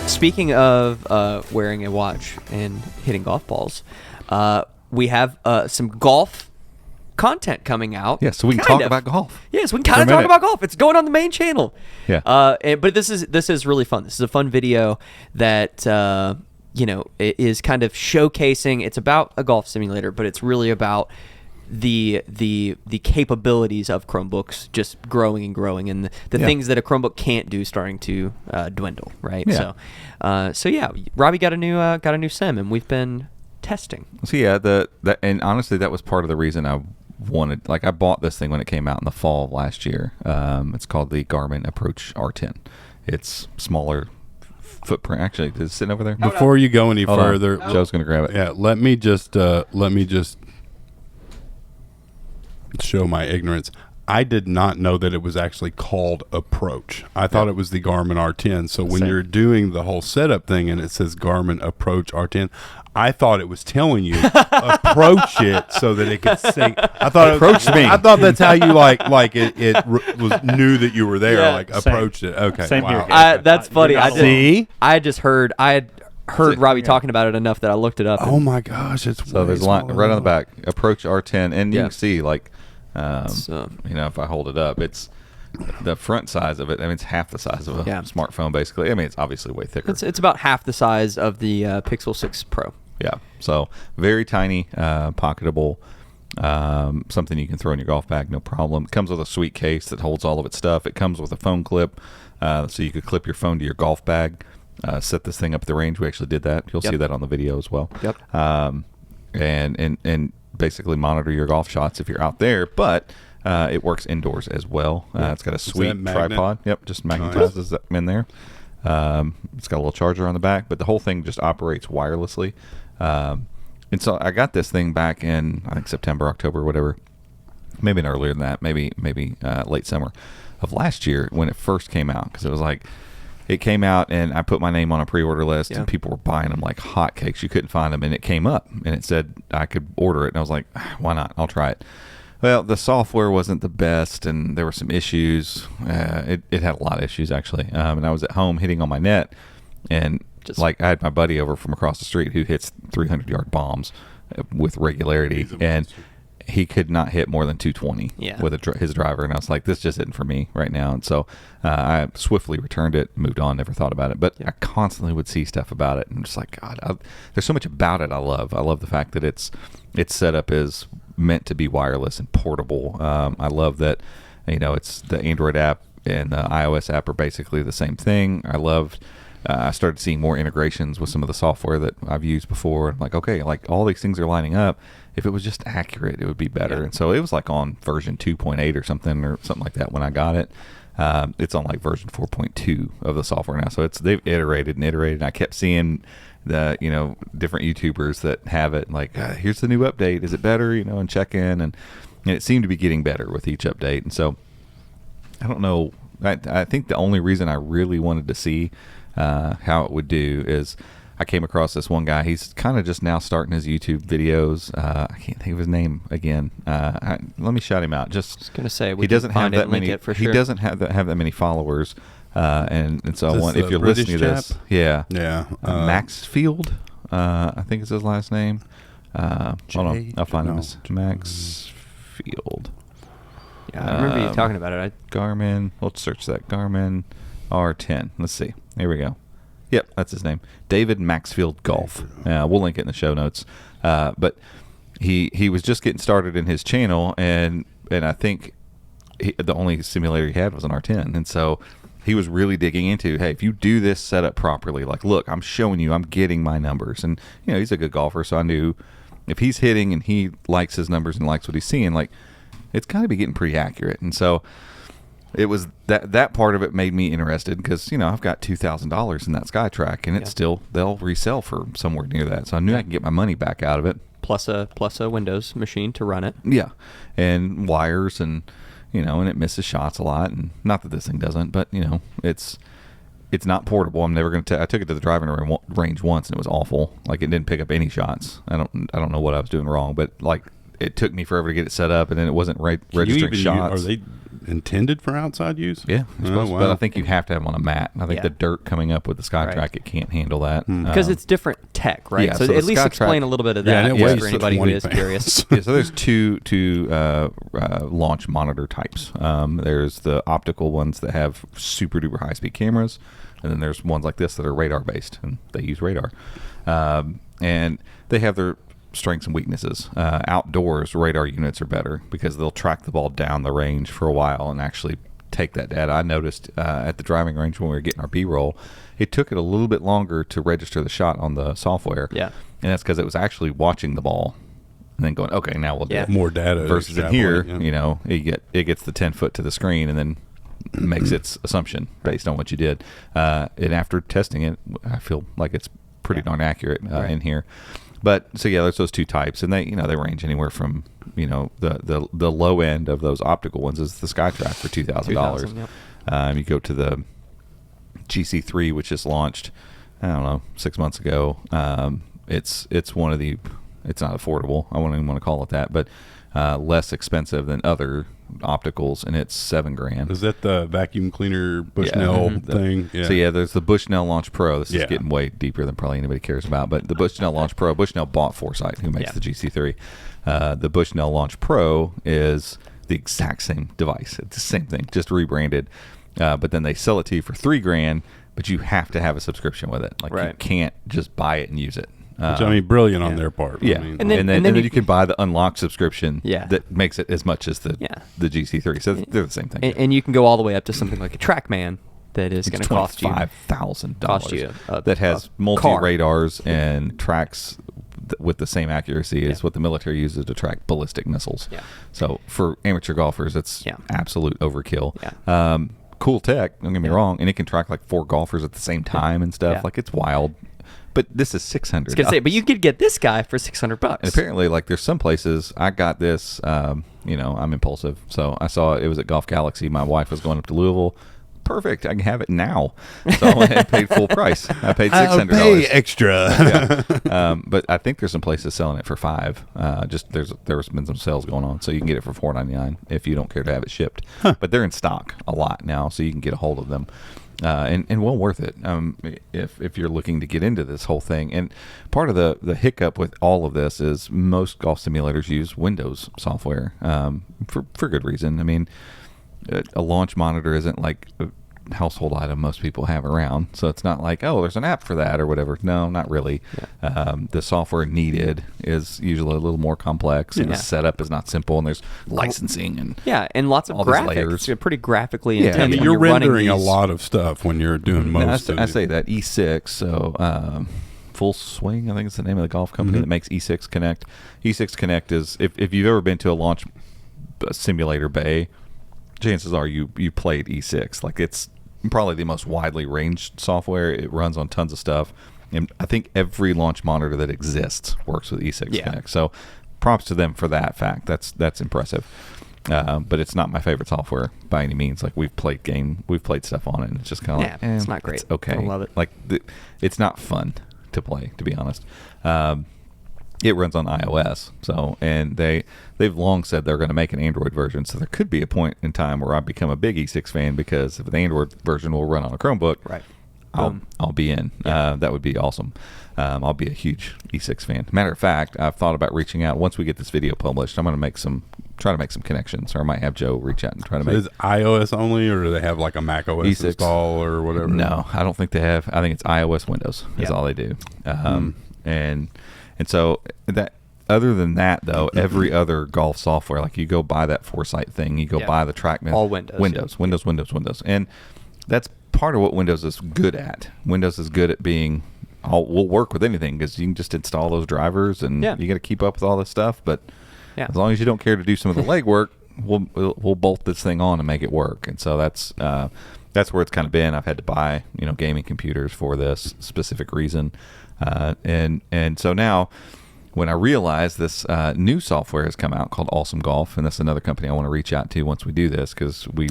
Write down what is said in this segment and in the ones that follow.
Speaking of wearing a watch and hitting golf balls, we have some golf content coming out. Yeah, so we can talk about golf. Yes, we can kind of talk about golf. It's going on the main channel. Yeah. But this is really fun. This is a fun video that it is kind of showcasing. It's about a golf simulator, but it's really about the capabilities of Chromebooks just growing and growing, and the things that a Chromebook can't do starting to dwindle. Right. Yeah. So yeah, Robbie got a new sim, and we've been testing. So yeah, and honestly, that was part of the reason I wanted. Like, I bought this thing when it came out in the fall of last year. It's called the Garmin Approach R10. It's smaller footprint. Actually, is it sitting over there? Before you go any further, Joe's gonna grab it. Yeah, let me just show my ignorance. I did not know that it was actually called Approach. I thought it was the Garmin R10. So when you're doing the whole setup thing and it says Garmin Approach R10, I thought it was telling you approach it so that it could say. I thought approach me. I thought that's how you was knew that you were there. Yeah, approached it. Okay, Same wow. here. That's funny. I had heard it. Robbie talking about it enough that I looked it up. Oh my gosh, it's So there's a line right on the back. Approach R10, and you can see if I hold it up, it's the front size of it. I mean, it's half the size of a smartphone, basically. I mean, it's obviously way thicker. It's about half the size of the Pixel 6 Pro. Yeah, so very tiny, pocketable, something you can throw in your golf bag, no problem. It comes with a sweet case that holds all of its stuff. It comes with a phone clip, so you could clip your phone to your golf bag, set this thing up at the range. We actually did that. You'll see that on the video as well. Yep. And basically monitor your golf shots if you're out there, but it works indoors as well. It's got a sweet tripod. Yep, just magnetizes them in there. It's got a little charger on the back, but the whole thing just operates wirelessly. And so I got this thing back in, I think, September, October, whatever. Maybe earlier than that. Maybe late summer of last year when it first came out, because it was like, it came out and I put my name on a pre-order list and people were buying them like hotcakes. You couldn't find them, and it came up and it said I could order it, and I was like, why not? I'll try it. Well, the software wasn't the best, and there were some issues. It had a lot of issues, actually. And I was at home hitting on my net, and I had my buddy over from across the street who hits 300-yard bombs with regularity, and he could not hit more than 220 with his driver. And I was like, this just isn't for me right now. And so I swiftly returned it, moved on, never thought about it. But I constantly would see stuff about it, and I'm just like, God, there's so much about it I love. I love the fact that its setup is meant to be wireless and portable. I love that, it's the Android app and the iOS app are basically the same thing. I started seeing more integrations with some of the software that I've used before. I'm like, okay, like all these things are lining up. If it was just accurate, it would be better. Yeah. And so it was like on version 2.8 or something like that when I got it. It's on like version 4.2 of the software now. So they've iterated and iterated. I kept seeing the different YouTubers that have it, like, here's the new update. Is it better? And check in, and it seemed to be getting better with each update. And so I don't know. I think the only reason I really wanted to see how it would do is I came across this one guy. He's kind of just now starting his YouTube videos. I can't think of his name again. Let me shout him out. Just gonna say he doesn't have that many. He doesn't have that many followers. And so I want, if you're British listening to this, Maxfield, I think is his last name. Hold on, I'll find him. Maxfield. Yeah, I remember you talking about it. Garmin. Let's search that. Garmin R10. Let's see. Here we go. Yep, that's his name. David Maxfield Golf. We'll link it in the show notes. But he was just getting started in his channel, and I think the only simulator he had was an R10, and so he was really digging into, hey, if you do this setup properly, like, look, I'm showing you, I'm getting my numbers, and he's a good golfer, so I knew if he's hitting and he likes his numbers and likes what he's seeing, like, it's got to be getting pretty accurate, and so. It was that part of it made me interested because I've got $2,000 in that SkyTrack, and it's still, they'll resell for somewhere near that. So I knew I could get my money back out of it. Plus a Windows machine to run it. Yeah, and wires and and it misses shots a lot, and not that this thing doesn't, but it's not portable. I'm never going to. I took it to the driving range once, and it was awful. Like, it didn't pick up any shots. I don't know what I was doing wrong, but like. It took me forever to get it set up, and then it wasn't registering shots. intended for outside use? Yeah, wow. But I think you have to have them on a mat. I think the dirt coming up with the SkyTrack, it can't handle that. Because it's different tech, right? Yeah, so at least explain a little bit of that for anybody who is curious. Yeah, so there's two launch monitor types. There's the optical ones that have super duper high speed cameras, and then there's ones like this that are radar based, and they use radar. And they have their strengths and weaknesses. Outdoors, radar units are better because they'll track the ball down the range for a while and actually take that data. I noticed at the driving range when we were getting our B-roll, it took it a little bit longer to register the shot on the software. Yeah. And that's because it was actually watching the ball and then going, okay, now we'll do more data. Versus in here, you know, it gets the 10 foot to the screen and then makes its assumption based on what you did. And after testing it, I feel like it's pretty darn accurate in here. But so yeah, there's those two types, and they range anywhere from the low end of those optical ones is the SkyTrack for $2,000. You go to the GC3, which is launched, I don't know, 6 months ago. It's one of the, it's not affordable. I wouldn't even want to call it that, but less expensive than other opticals, and it's $7,000. Is that the vacuum cleaner Bushnell thing? So yeah, there's the Bushnell Launch Pro. This is getting way deeper than probably anybody cares about, but the Bushnell Launch Pro, Bushnell bought Foresight, who makes the GC3. The Bushnell Launch Pro is the exact same device. It's the same thing, just rebranded. But then they sell it to you for $3,000, but you have to have a subscription with it. Like you can't just buy it and use it. Which, I mean, brilliant on their part. Yeah, I mean, and then you can buy the unlocked subscription that makes it as much as the GC3. So they're the same thing. And you can go all the way up to something like a TrackMan that is going to cost you $5,000. That has multi-radars and tracks with the same accuracy as what the military uses to track ballistic missiles. Yeah. So for amateur golfers, it's absolute overkill. Yeah. Cool tech, don't get me wrong, and it can track like 4 golfers at the same time and stuff. Like it's wild. But this is $600. I was gonna say, but you could get this guy for $600. And apparently, like, there's some places I got this. I'm impulsive, so I saw it was at Golf Galaxy. My wife was going up to Louisville. Perfect, I can have it now. So I went and paid full price. I paid $600. Pay extra. But I think there's some places selling it for $5. There's been some sales going on, so you can get it for $4.99 if you don't care to have it shipped. But they're in stock a lot now, so you can get a hold of them. And well worth it if you're looking to get into this whole thing. And part of the hiccup with all of this is most golf simulators use Windows software for good reason. I mean, a launch monitor isn't like a household item most people have around, so it's not like, oh, there's an app for that or whatever. No, not really. The software needed is usually a little more complex, and the setup is not simple, and there's licensing and lots of graphics. You're pretty graphically intense. I mean, you're rendering a lot of stuff when you're doing most of it. I say that E6, so Full Swing, I think it's the name of the golf company that makes E6 Connect. E6 Connect is, if you've ever been to a launch simulator bay, chances are you played E6. Like, it's probably the most widely ranged software. It runs on tons of stuff, and I think every launch monitor that exists works with E6 Connect. So props to them for that fact. That's impressive. But it's not my favorite software by any means. Like, we've played stuff on it, and it's just kind of like, it's not great. It's okay. I love it. Like, it's not fun to play, to be honest. It runs on iOS, and they've long said they're going to make an Android version. So there could be a point in time where I become a big E6 fan, because if the Android version will run on a Chromebook, I'll be in. That would be awesome. I'll be a huge E6 fan. Matter of fact, I've thought about reaching out. Once we get this video published, I'm going to try to make some connections, or I might have Joe reach out and try to make. Is it iOS only, or do they have like a Mac OS E6 install or whatever? No, I don't think they have. I think it's iOS Windows is all they do. And so that, other than that, though, every other golf software, like you go buy that Foresight thing, you go buy the TrackMan. All Windows. Windows. And that's part of what Windows is good at. Windows is good at being, we'll work with anything, because you can just install those drivers, and you got to keep up with all this stuff. But as long as you don't care to do some of the legwork, we'll bolt this thing on and make it work. And so that's where it's kind of been. I've had to buy gaming computers for this specific reason. And so now, when I realize this new software has come out called Awesome Golf, and that's another company I want to reach out to once we do this, because we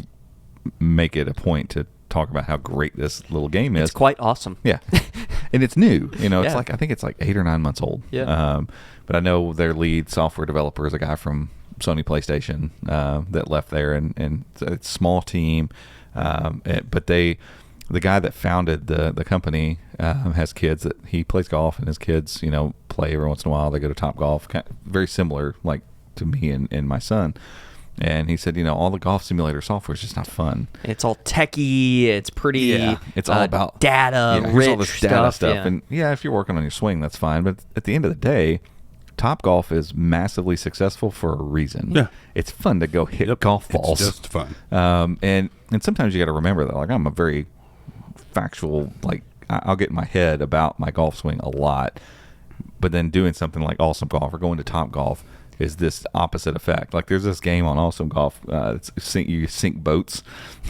make it a point to talk about how great this little game is. It's quite awesome. Yeah. And it's new. It's like, I think it's like 8 or 9 months old. Yeah. But I know their lead software developer is a guy from Sony PlayStation that left there, and it's a small team, but the guy that founded the company has kids that he plays golf, and his kids, play every once in a while. They go to Topgolf, very similar like to me and my son. And he said, all the golf simulator software is just not fun. It's all techie. It's pretty. Yeah, it's all about data, here's rich all this data stuff. Yeah. And if you're working on your swing, that's fine. But at the end of the day, Topgolf is massively successful for a reason. Yeah, it's fun to go hit golf balls. It's just fun. And sometimes you got to remember that. Like, I'm a very factual. Like, I'll get in my head about my golf swing a lot. But then doing something like Awesome Golf or going to Topgolf is this opposite effect. Like, there's this game on Awesome Golf. You sink boats,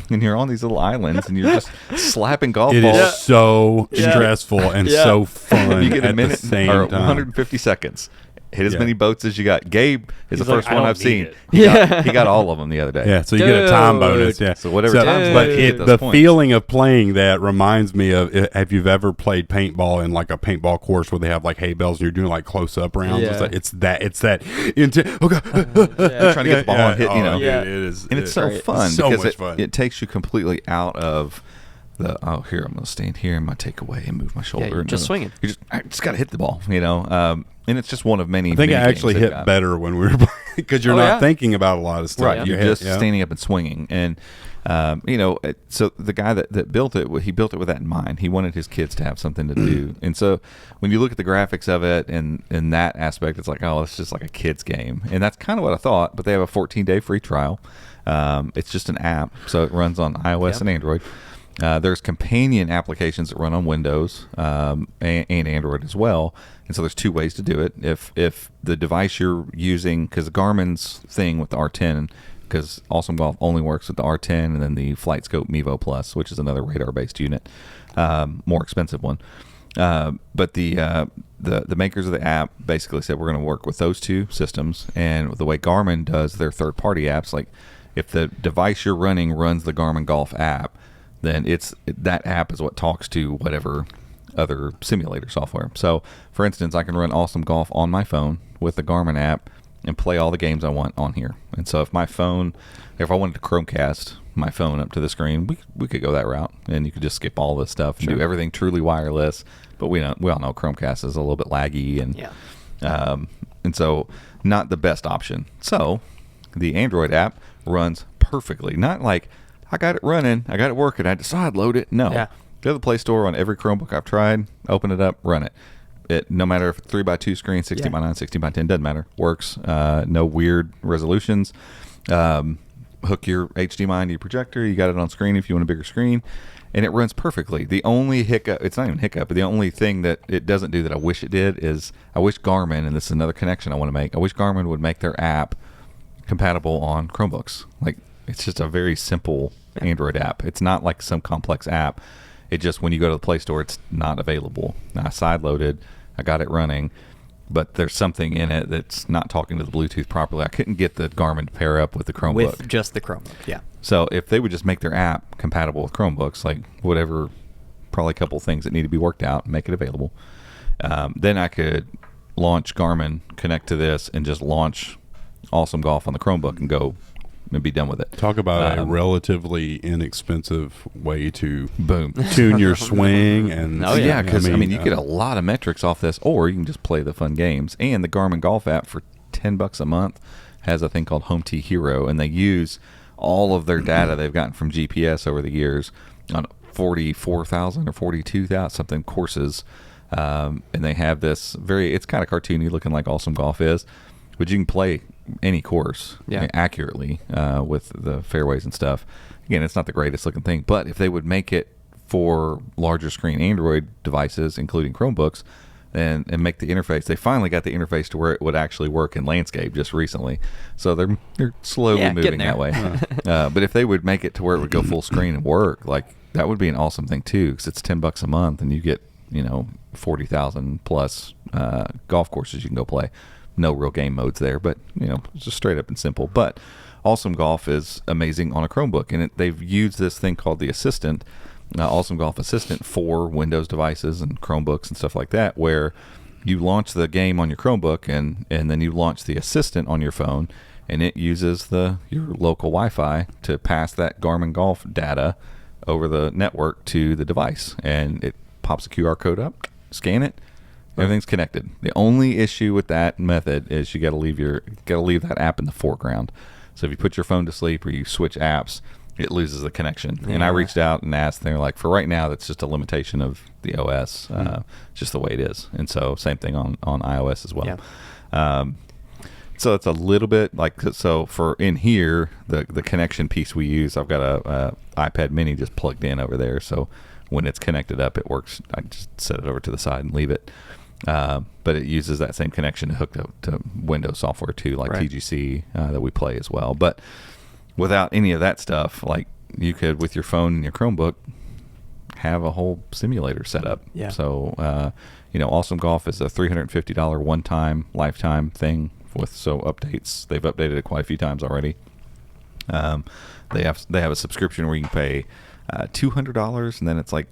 and you're on these little islands, and you're just slapping golf balls. It is so stressful and so fun. You get a minute at the same or time. 150 seconds. Hit as many boats as you got. Gabe is the first one I've seen. He He got all of them the other day. Yeah, so you get a time bonus. Yeah, So whatever time. But the points. feeling of playing that reminds me of if you've ever played paintball in like a paintball course where they have like hay bales and you're doing like close up rounds. Yeah. It's that. Okay, trying to get the ball and hit. Yeah. It is, And it's so great. fun So because much fun. it takes you completely out of the here I'm going to stand here and my take away and move my shoulder. you're just swinging. I just got to hit the ball, and it's just one of many. I think I many actually games hit they've got. better when we were playing because you're not thinking about a lot of stuff. Right, you're hit, just standing up and swinging, and so the guy that built it, he built it with that in mind. He wanted his kids to have something to do, and so when you look at the graphics of it and in that aspect, it's like, oh, it's just like a kid's game, and that's kind of what I thought. But they have a 14-day free trial. It's just an app, so it runs on iOS and Android. There's companion applications that run on Windows and Android as well. And so there's two ways to do it. If the device you're using, because Garmin's thing with the R10, because Awesome Golf only works with the R10 and then the FlightScope Mevo Plus, which is another radar-based unit, more expensive one. But the makers of the app basically said we're going to work with those two systems. And the way Garmin does their third-party apps, like if the device you're running runs the Garmin Golf app, then that app is what talks to whatever other simulator software. So, for instance, I can run Awesome Golf on my phone with the Garmin app and play all the games I want on here. And so if I wanted to Chromecast my phone up to the screen, we could go that route, and you could just skip all this stuff and do everything truly wireless. But we all know Chromecast is a little bit laggy, and so not the best option. So the Android app runs perfectly. Not like I got it running, I got it working, I decide load it. No. Yeah. Go to the Play Store on every Chromebook I've tried, open it up, run it. No matter if 3x2 screen, 16x9, 16x10, doesn't matter. Works. No weird resolutions. Hook your HDMI into your projector. You got it on screen if you want a bigger screen. And it runs perfectly. The only hiccup, it's not even hiccup, but the only thing that it doesn't do that I wish it did is I wish Garmin, and this is another connection I want to make, I wish Garmin would make their app compatible on Chromebooks. Like, it's just a very simple Android app. It's not like some complex app. It just, when you go to the Play Store, it's not available. Now, I side-loaded, I got it running, but there's something in it that's not talking to the Bluetooth properly. I couldn't get the Garmin to pair up with the Chromebook. With just the Chromebook, yeah. So if they would just make their app compatible with Chromebooks, like whatever, probably a couple things that need to be worked out, and make it available, then I could launch Garmin, connect to this, and just launch Awesome Golf on the Chromebook and go and be done with it. Talk about a relatively inexpensive way to boom tune your swing. And yeah, because I mean you get a lot of metrics off this, or you can just play the fun games. And the Garmin Golf app for $10 a month has a thing called Home T Hero, and they use all of their data they've gotten from GPS over the years on 44,000 or 42,000 something courses, and they have this it's kind of cartoony looking like Awesome Golf is, but you can play any course accurately with the fairways and stuff. Again, it's not the greatest looking thing, but if they would make it for larger screen Android devices, including Chromebooks, and make the interface, they finally got the interface to where it would actually work in landscape just recently. So they're slowly moving that way. But if they would make it to where it would go full screen and work, like that would be an awesome thing too, because it's $10 a month and you get 40,000 plus golf courses you can go play. No real game modes there, but it's just straight up and simple. But Awesome Golf is amazing on a Chromebook, and they've used this thing called the Assistant, Awesome Golf Assistant, for Windows devices and Chromebooks and stuff like that, where you launch the game on your Chromebook and then you launch the Assistant on your phone, and it uses your local Wi-Fi to pass that Garmin Golf data over the network to the device, and it pops a QR code up, scan it, everything's connected. The only issue with that method is you got to leave that app in the foreground. So if you put your phone to sleep or you switch apps, it loses the connection. And I reached out and asked, and they're like, for right now, that's just a limitation of the OS, just the way it is. And so same thing on iOS as well. Yeah. So it's a little bit like, so for in here, the connection piece we use, I've got a iPad mini just plugged in over there. So when it's connected up, it works. I just set it over to the side and leave it. But it uses that same connection hooked up to Windows software too, like TGC that we play as well. But without any of that stuff, like you could, with your phone and your Chromebook, have a whole simulator set up. Yeah. So, Awesome Golf is a $350 one-time, lifetime thing with updates. They've updated it quite a few times already. They have a subscription where you can pay $200, and then it's like,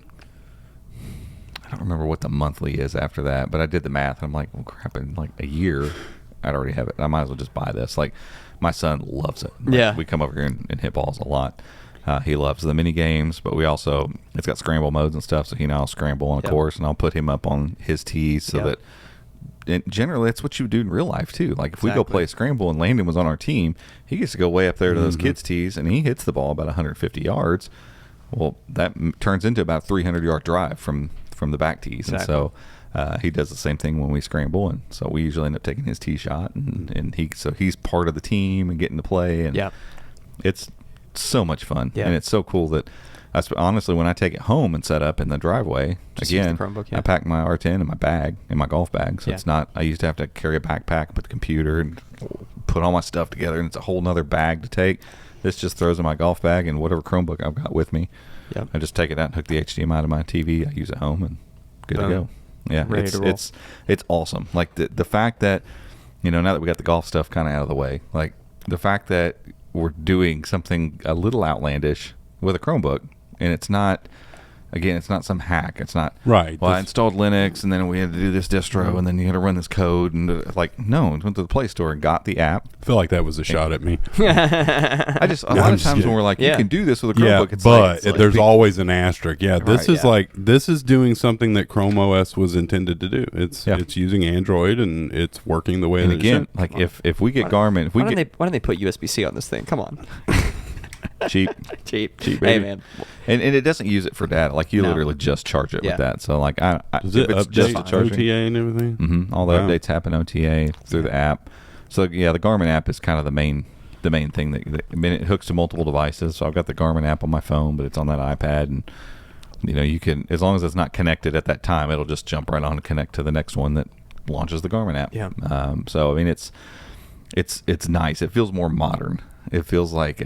I don't remember what the monthly is after that, but I did the math, and I'm like, well, crap, in like a year, I'd already have it. I might as well just buy this. Like, my son loves it. Like, we come over here and hit balls a lot. He loves the mini games, but it's got scramble modes and stuff, so he and I'll scramble on a course, and I'll put him up on his tees so that, and generally that's what you do in real life too. Like if we go play a scramble and Landon was on our team, he gets to go way up there to those kids' tees, and he hits the ball about 150 yards. Well, that turns into about a 300-yard drive from the back tees. And so he does the same thing when we scramble, and so we usually end up taking his tee shot, and he's part of the team and getting to play, and it's so much fun. And it's so cool that honestly, when I take it home and set up in the driveway, again, I pack my R10 in my bag, in my golf bag, so it's not, I used to have to carry a backpack, put the computer and put all my stuff together, and it's a whole nother bag to take. This just throws in my golf bag and whatever Chromebook I've got with me. I just take it out and hook the HDMI to my TV. I use it home and good to go. Yeah, it's awesome. Like the fact that, now that we got the golf stuff kind of out of the way, like the fact that we're doing something a little outlandish with a Chromebook, and it's not some hack. It's not right. Well, I installed Linux, and then we had to do this distro, and then you had to run this code, and no, went to the Play Store and got the app. I feel like that was a shot at me. A lot of times when we're like, you can do this with a Chromebook, but there's always an asterisk. This is doing something that Chrome OS was intended to do. It's using Android, and it's working the way that it should. Like if we get Garmin, why don't they put USB-C on this thing? Come on. cheap baby. Hey man, and it doesn't use it for data. Like you literally just charge it with that. So like does it update OTA and everything? All the updates happen OTA through the app. So the Garmin app is kind of the main thing that it hooks to multiple devices. So I've got the Garmin app on my phone, but it's on that iPad, and you can, as long as it's not connected at that time, it'll just jump right on and connect to the next one that launches the Garmin app. So I mean it's nice. It feels more modern. It feels like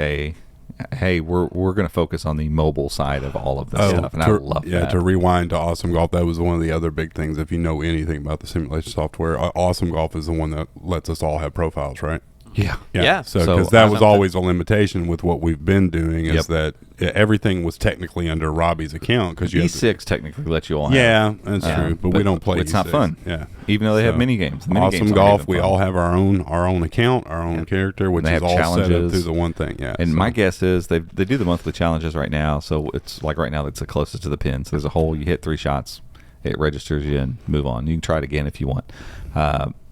hey, we're going to focus on the mobile side of all of this stuff, and I love that. Yeah, to rewind to Awesome Golf, that was one of the other big things. If you know anything about the simulation software, Awesome Golf is the one that lets us all have profiles, right? Yeah. So because that was always a limitation with what we've been doing is that everything was technically under Robbie's account because E6 technically lets you all. Yeah, that's true, but we don't play. It's E6. not fun. Yeah, even though they have mini games. Awesome Golf, we all have our own account, our own character, which is all set up through the one thing. Yeah, and my guess is they do the monthly challenges right now. So it's like right now it's the closest to the pin. So there's a hole. You hit 3 shots, it registers you and move on. You can try it again if you want.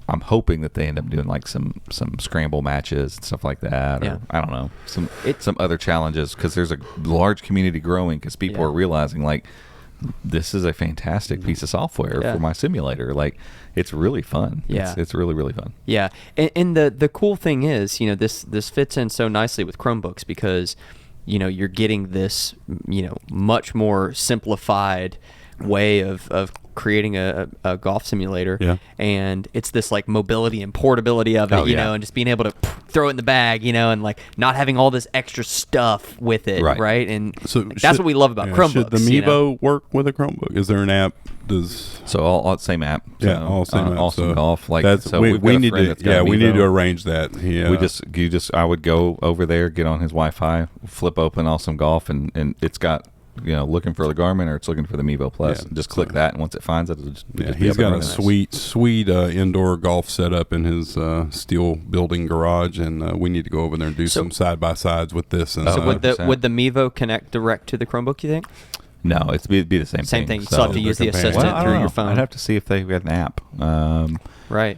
I'm hoping that they end up doing like some scramble matches and stuff like that, or I don't know, some other challenges, because there's a large community growing because people are realizing like this is a fantastic piece of software for my simulator. Like it's really fun. It's really, really fun. Yeah, and the cool thing is, this fits in so nicely with Chromebooks because you're getting this much more simplified way of creating a golf simulator, and it's this like mobility and portability of it, and just being able to throw it in the bag, and like not having all this extra stuff with it, right? And so that's what we love about Chromebooks. Should the Mevo work with a Chromebook? Is there an app? So all same app? All same app. Awesome Golf. Like we need to arrange that. I would go over there, get on his Wi-Fi, flip open Awesome Golf, and it's got looking for the Garmin or it's looking for the Mevo Plus. Yeah, just click that, and once it finds it, it'll just be he's up got and a running. sweet indoor golf setup in his steel building garage, and we need to go over there and do some side by sides with this. And So would the Mevo connect direct to the Chromebook, you think? No, it'd be the same thing. Same thing. You still have to use the companion. assistant I don't through know. your phone. I'd have to see if they've got an app. Right.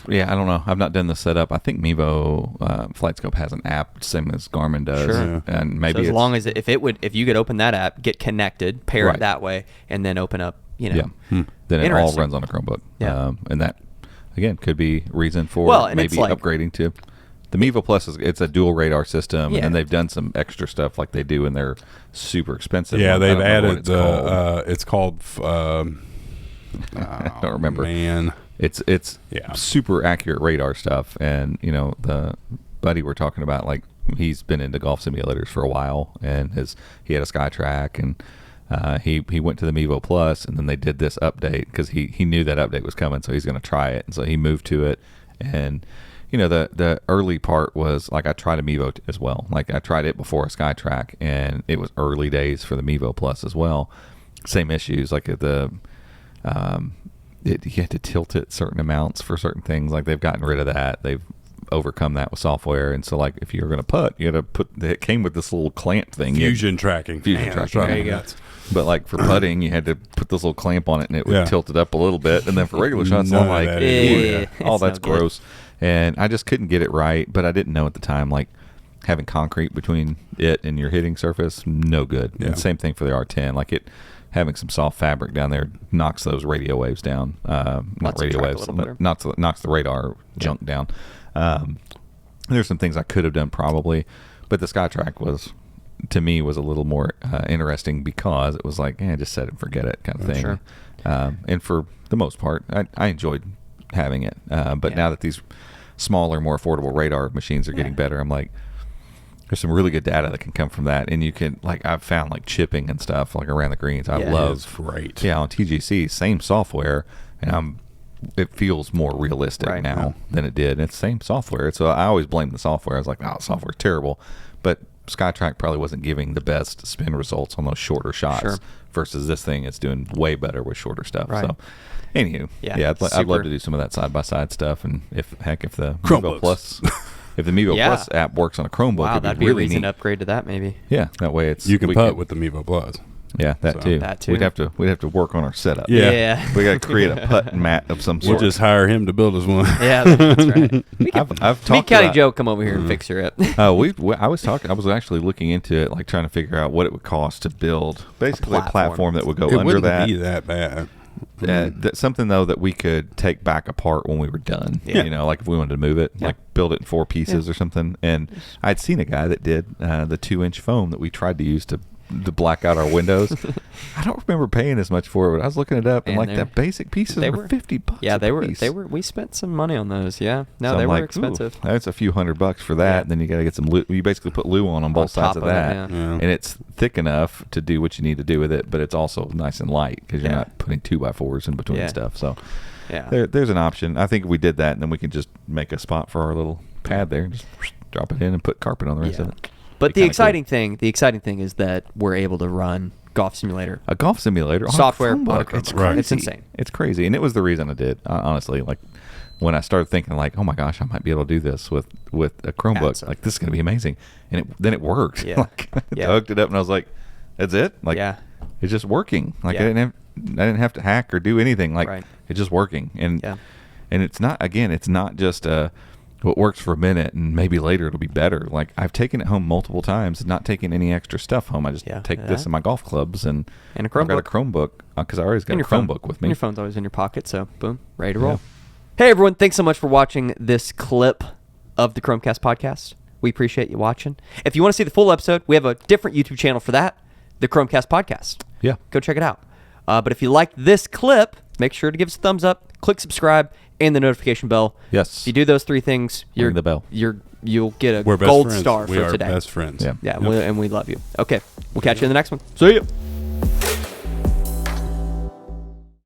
Yeah, I don't know. I've not done the setup. I think Mevo FlightScope has an app, same as Garmin does. Sure. Yeah. And maybe So as long as if you could open that app, get connected, pair Right. it that way, and then open up, then it all Interesting. runs on a Chromebook. Yeah. And that again could be reason for Well, and maybe it's like- upgrading to the Mevo Plus. It's a dual radar system, Yeah. and then they've done some extra stuff like they do in their super expensive. Yeah, one. I they've don't remember what added. it's called. It's called. I don't remember. Man, It's Yeah. super accurate radar stuff, and the buddy we're talking about, like, he's been into golf simulators for a while, and he had a SkyTrack, and he went to the Mevo Plus, and then they did this update because he knew that update was coming, so he's going to try it, and so he moved to it. And the early part was like I tried a Mevo as well. Like I tried it before a SkyTrack, and it was early days for the Mevo Plus as well. Same issues, like you had to tilt it certain amounts for certain things. Like they've gotten rid of that. They've overcome that with software. And so like if you're going to putt, you had to put it came with this little clamp thing. fusion tracking. Fusion tracking. There you go. But like for putting, you had to put this little clamp on it, and it would tilt it up a little bit. And then for regular shots, None I'm of like, that anymore. "Ew, Yeah, all it's that's not good. gross." And I just couldn't get it right. But I didn't know at the time, like having concrete between it and your hitting surface, no good. Yeah. And same thing for the R10. Like having some soft fabric down there knocks those radio waves down. Not Lets it radio track a waves, little better. knocks the radar junk down. There's some things I could have done probably, but the SkyTrack was a little more interesting because it was like, just set it and forget it kind of thing. Sure. And for the most part, I enjoyed having it. But now that these smaller, more affordable radar machines are getting better, I'm like, there's some really good data that can come from that. And you can, like, I've found like chipping and stuff like around the greens. I love. It's great. Yeah, on TGC, same software, and it feels more realistic Right. now than it did. It's the same software. So I always blame the software. I was like, software's terrible. But SkyTrack probably wasn't giving the best spin results on those shorter shots Sure. versus this thing. It's doing way better with shorter stuff. Right. So, anywho, I'd love super. to do some of that side-by-side stuff. And if the Mevo Chromebooks. Plus... If the Mevo Plus app works on a Chromebook, Wow, it'd that'd be be a really reason neat. to upgrade to that maybe. Yeah, that way You can we putt could- with the Mevo Plus. Yeah, that So- too. That too. We'd have to work on our setup. Yeah. Yeah. We got to create a putt mat of some We'll sort. just hire him to build us one. Yeah, that's right. I've talked Me, County about, Joe, come over here and fix her up. I was actually looking into it, like trying to figure out what it would cost to build basically a platform that would go It under wouldn't that. be that bad. That's something though that we could take back apart when we were done. Yeah. Like if we wanted to move it, Yeah. like build it in 4 pieces or something. And I'd seen a guy that did the 2-inch foam that we tried to use to black out our windows. I don't remember paying as much for it, but I was looking it up, and Man, like they're- the basic pieces they were were- $50. Yeah, they a piece. were. We spent some money on those. Yeah, no, So they I'm were like, expensive. "Ooh, that's a few $100 for that." Yeah. And then you got to get some loo. You basically put loo on both top sides of of it, that, yeah. Yeah. and it's thick enough to do what you need to do with it, but it's also nice and light because you're Yeah. not putting 2x4s in between Yeah. stuff. So Yeah, there's an option. I think if we did that, and then we can just make a spot for our little pad there, and just drop it in and put carpet on the rest Yeah. of it. But Be the kinda exciting thing is that we're able to run Golf Simulator. A golf simulator on Software a on a Chromebook. Chromebook. It's Right. crazy. It's insane. It's crazy, and it was the reason I did. Honestly, like when I started thinking, like, oh my gosh, I might be able to do this with a Chromebook. Absolutely. Like this is going to be amazing, and then it worked. Yeah. Like, I Yeah. hooked it up, and I was like, that's it. Like, Yeah. it's just working. Like Yeah. I didn't have to hack or do anything. Like Right. it's just working, and Yeah. and it's not just what works for a minute and maybe later it'll be better. Like I've taken it home multiple times, not taking any extra stuff home. I just take this in my golf clubs and a I've got a Chromebook. Chromebook because I always got And a your phone. Chromebook with And me. your phone's always in your pocket, so boom, ready to roll. Yeah. Hey everyone, thanks so much for watching this clip of the Chromecast podcast. We appreciate you watching. If you want to see the full episode, we have a different YouTube channel for that, the Chromecast podcast. Yeah. Go check it out. But if you liked this clip, make sure to give us a thumbs up, click subscribe, and the notification bell. Yes. If you do those 3 things, Ring the bell. You'll get a We're best gold friends. star We for are today. best friends. Yeah. Yeah, and we love you. Okay, we'll catch you in the next one. See ya.